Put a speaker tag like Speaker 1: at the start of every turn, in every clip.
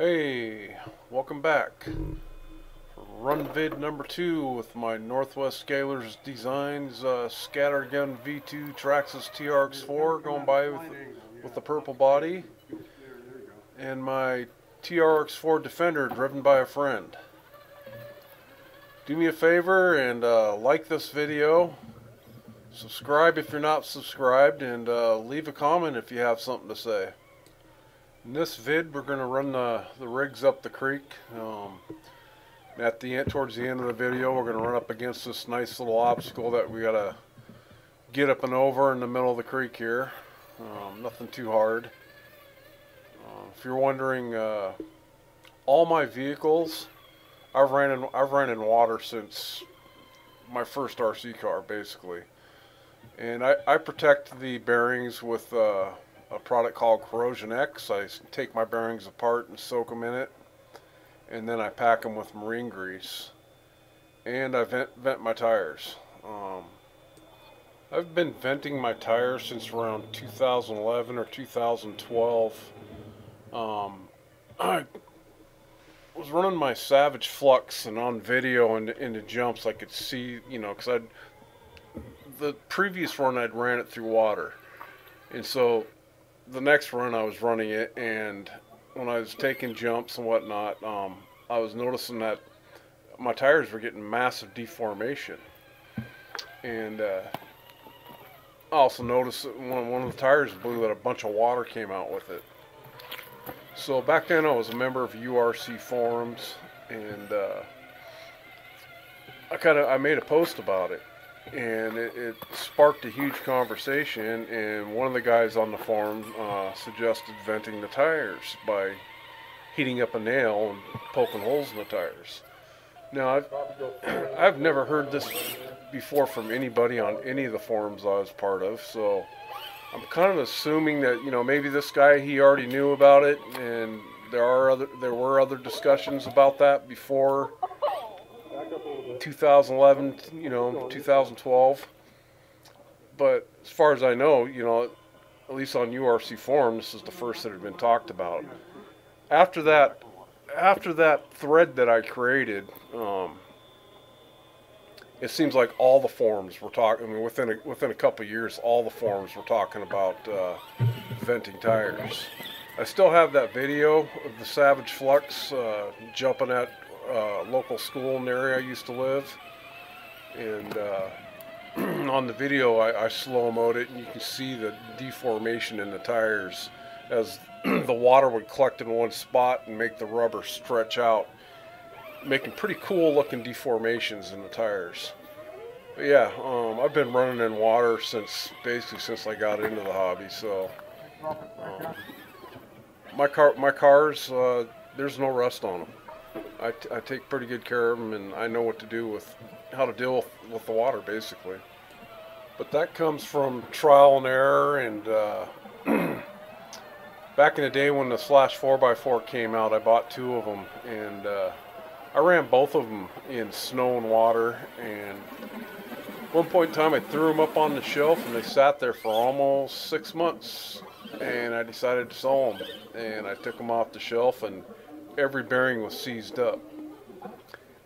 Speaker 1: Hey, welcome back. Run vid number 2 with my Northwest Scalers Designs Scattergun V2 Traxxas Trx4 going by with the purple body, and my Trx4 Defender driven by a friend. Do me a favor and like this video, subscribe if you're not subscribed, and leave a comment if you have something to say. In this vid, we're going to run the rigs up the creek. At the end, towards the end of the video, we're going to run up against this nice little obstacle that we got to get up and over in the middle of the creek here. Nothing too hard. If you're wondering, all my vehicles, I've ran in water since my first RC car, basically, and I protect the bearings with a product called Corrosion X. I take my bearings apart and soak them in it, and then I pack them with marine grease, and I vent my tires. I've been venting my tires since around 2011 or 2012. I was running my Savage Flux, and on video and in the jumps I could see, because the previous run I'd ran it through water, and so the next run I was running it, and when I was taking jumps and whatnot, I was noticing that my tires were getting massive deformation, and I also noticed that one of the tires blew, that a bunch of water came out with it. So back then I was a member of URC forums, and I made a post about it, and it sparked a huge conversation, and one of the guys on the forum suggested venting the tires by heating up a nail and poking holes in the tires. Now, I've never heard this before from anybody on any of the forums I was part of, so I'm kind of assuming that, maybe this guy, he already knew about it, and there were other discussions about that before 2011, 2012. But as far as I know, at least on URC forum, this is the first that had been talked about. After that thread that I created, it seems like all the forums were talking. I mean, within a couple of years, all the forums were talking about venting tires. I still have that video of the Savage Flux jumping at local school in the area I used to live, and on the video I slow-moed it, and you can see the deformation in the tires as the water would collect in one spot and make the rubber stretch out, making pretty cool looking deformations in the tires. But yeah, I've been running in water basically since I got into the hobby. So my cars, there's no rust on them. I take pretty good care of them, and I know what to do how to deal with the water, basically. But that comes from trial and error, and back in the day when the Slash 4x4 came out, I bought 2 of them, and I ran both of them in snow and water, and at one point in time I threw them up on the shelf, and they sat there for almost 6 months, and I decided to sell them, and I took them off the shelf, and every bearing was seized up.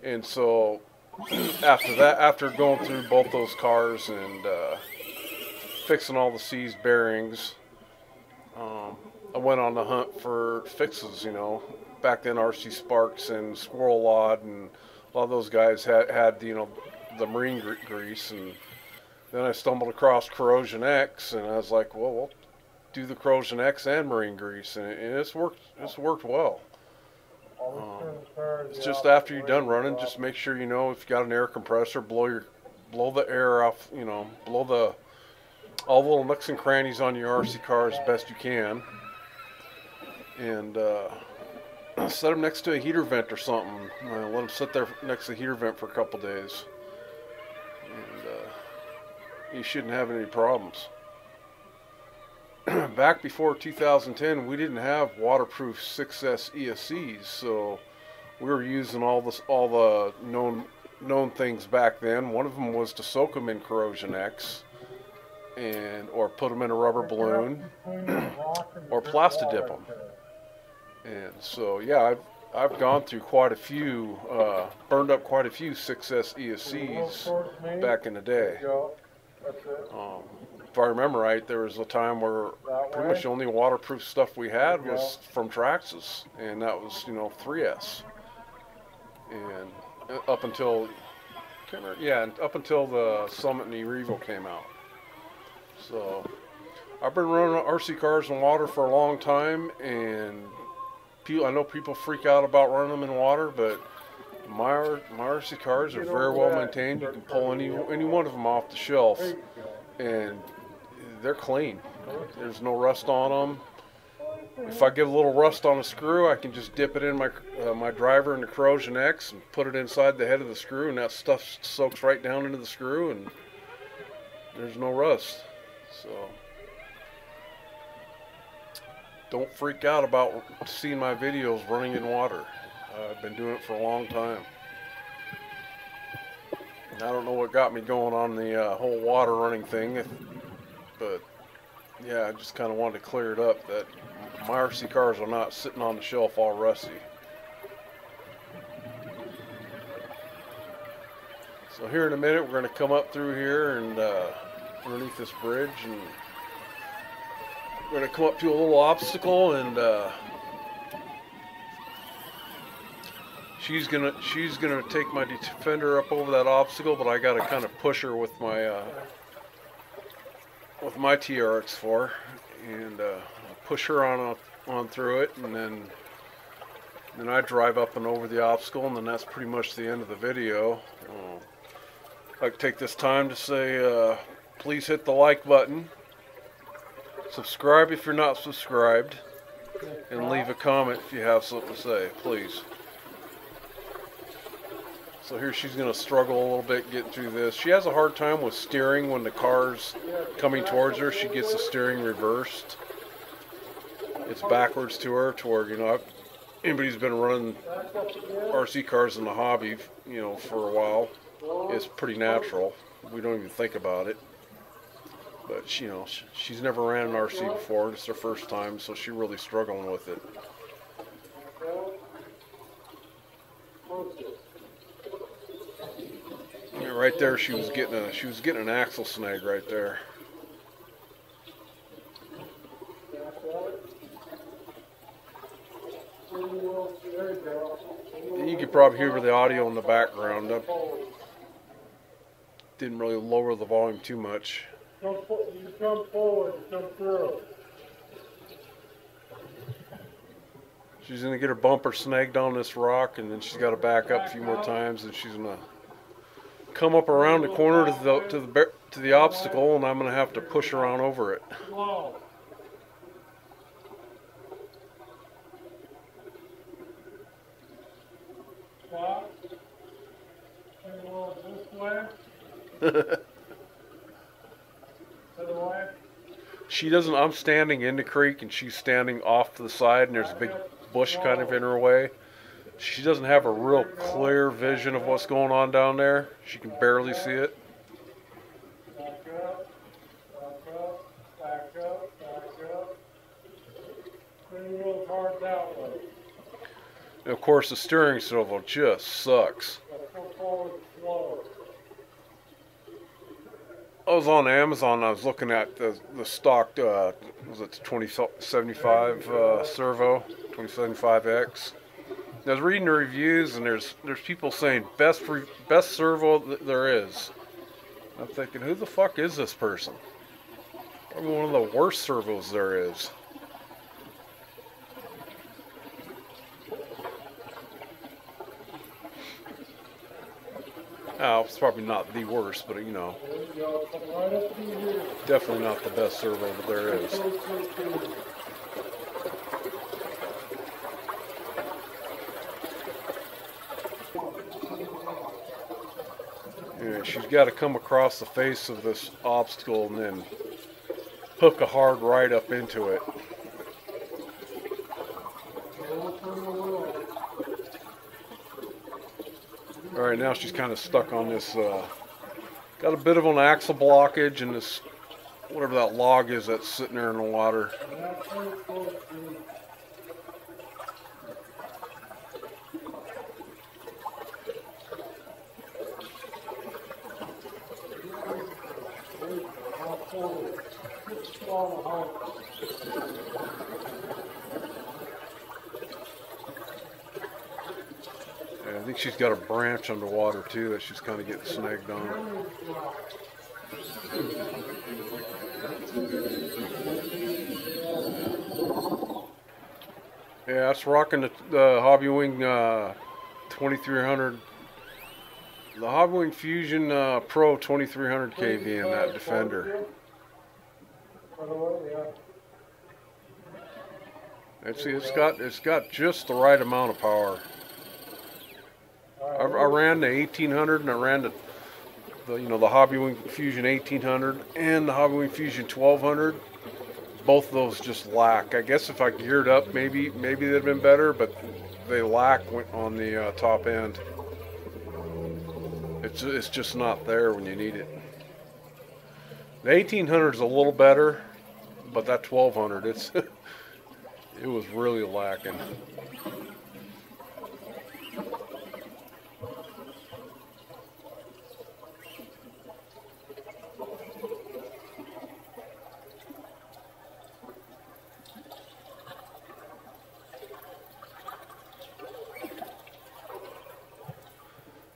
Speaker 1: And so after going through both those cars and fixing all the seized bearings, I went on the hunt for fixes. Back then RC Sparks and Squirrel Lod and a lot of those guys had the marine grease, and then I stumbled across Corrosion X, and I was like, well, we'll do the Corrosion X and marine grease, and it's worked well. It's just after you're done running, just make sure if you got an air compressor, blow the air off, blow all the little nooks and crannies on your RC car as best you can, and set them next to a heater vent or something. Let them sit there next to the heater vent for a couple days, and you shouldn't have any problems. Back before 2010, we didn't have waterproof 6S ESCs, so we were using all the known things back then. One of them was to soak them in Corrosion X, or put them in a rubber balloon, or plastidip them. And so yeah, I've gone through quite a few, burned up quite a few 6S ESCs back in the day. If I remember right, there was a time where pretty much the only waterproof stuff we had was from Traxxas, and that was, you know, 3S. And up until, up until the Summit and the Revo came out. So I've been running RC cars in water for a long time, and I know people freak out about running them in water, but my RC cars are very well maintained. You can pull any one of them off the shelf, and they're clean. There's no rust on them. If I get a little rust on a screw, I can just dip it in my driver into Corrosion X and put it inside the head of the screw, and that stuff soaks right down into the screw, and there's no rust. So don't freak out about seeing my videos running in water. I've been doing it for a long time. I don't know what got me going on the whole water running thing, but yeah, I just kind of wanted to clear it up that my RC cars are not sitting on the shelf all rusty. So here in a minute, we're going to come up through here and underneath this bridge, and we're going to come up to a little obstacle, and she's gonna take my Defender up over that obstacle, but I got to kind of push her with my Trx4, and push her on through it, and then I drive up and over the obstacle, and then that's pretty much the end of the video. I'd like to take this time to say, please hit the like button, subscribe if you're not subscribed, and leave a comment if you have something to say, please. So here she's going to struggle a little bit getting through this. She has a hard time with steering when the car's coming towards her. She gets the steering reversed. It's backwards to her, to where, you know, anybody who's been running RC cars in the hobby, you know, for a while, it's pretty natural. We don't even think about it. But, you know, she's never ran an RC before. It's her first time, so she's really struggling with it. Yeah, right there, she was getting an axle snag right there. You could probably hear the audio in the background. I didn't really lower the volume too much.
Speaker 2: You come forward, come through.
Speaker 1: She's going to get her bumper snagged on this rock, and then she's got to back up a few more times, and she's going to come up around the corner to the obstacle, and I'm going to have to push her on over it.
Speaker 2: Stop. And roll this way.
Speaker 1: She doesn't. I'm standing in the creek, and she's standing off to the side, and there's a big bush kind of in her way. She doesn't have a real clear vision of what's going on down there. She can barely see it.
Speaker 2: Back up, back up, back up, back up. Bring real hard that way.
Speaker 1: And of course, the steering swivel just sucks.
Speaker 2: Come forward slower.
Speaker 1: I was on Amazon. I was looking at the stock. Was it the 2075 servo, 2075X? I was reading the reviews, and there's people saying best servo there is. I'm thinking, who the fuck is this person? Probably one of the worst servos there is. Oh, it's probably not the worst, but you know, definitely not the best servo that there is. Yeah, she's got to come across the face of this obstacle and then hook a hard right up into it. Alright, now she's kind of stuck on this, got a bit of an axle blockage in this, whatever that log is that's sitting there in the water. I think she's got a branch underwater too that she's kind of getting snagged on. Yeah, that's rocking the Hobbywing 2300. The Hobbywing Fusion Pro 2300 kV in that Defender. And see, it's got just the right amount of power. I ran the 1800 and I ran the Hobbywing Fusion 1800 and the Hobbywing Fusion 1200. Both of those just lack. I guess if I geared up, maybe they'd have been better, but they lack on the top end. It's just not there when you need it. The 1800 is a little better, but that 1200, it was really lacking.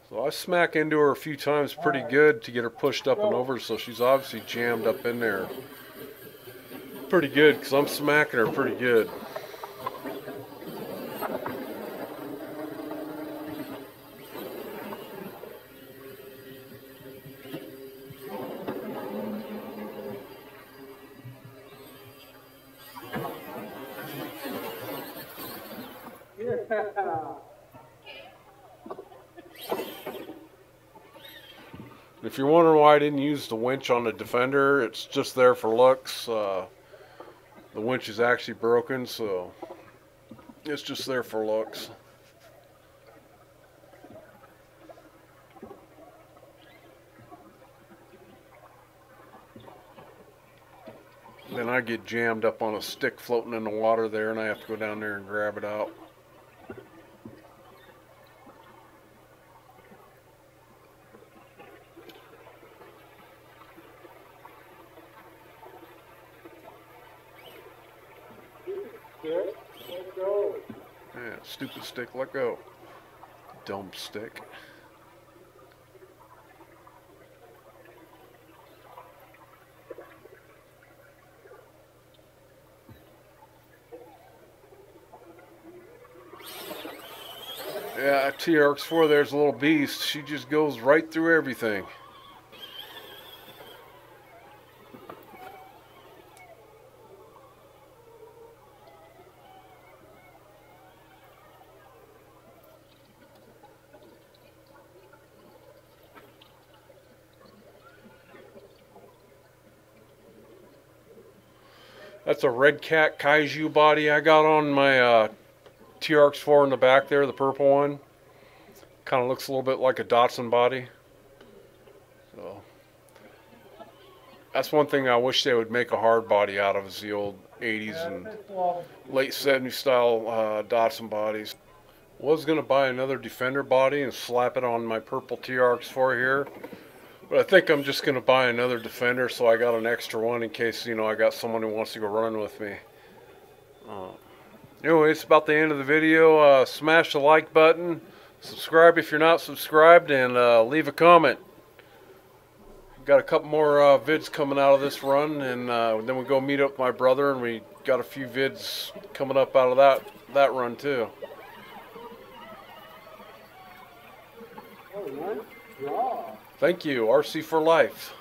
Speaker 1: So I smack into her a few times pretty good to get her pushed up and over, so she's obviously jammed up in there pretty good because I'm smacking her pretty good. If you're wondering why I didn't use the winch on the Defender, it's just there for looks. The winch is actually broken, so it's just there for looks. Then I get jammed up on a stick floating in the water there, and I have to go down there and grab it out.
Speaker 2: Let go.
Speaker 1: Yeah, stupid stick, let go. Dumb stick. Yeah, Trx4 there's a little beast. She just goes right through everything. That's a Red Cat Kaiju body I got on my Trx4 in the back there, the purple one. Kind of looks a little bit like a Datsun body. So that's one thing I wish they would make a hard body out of, is the old 80s and late 70s style Datsun bodies. Was going to buy another Defender body and slap it on my purple Trx4 here. But I think I'm just going to buy another Defender, so I got an extra one in case, you know, I got someone who wants to go running with me. Anyway, it's about the end of the video. Smash the like button, subscribe if you're not subscribed, and leave a comment. Got a couple more vids coming out of this run, and then we go meet up with my brother, and we got a few vids coming up out of that run too.
Speaker 2: Oh, nice draw.
Speaker 1: Thank you, RC for life.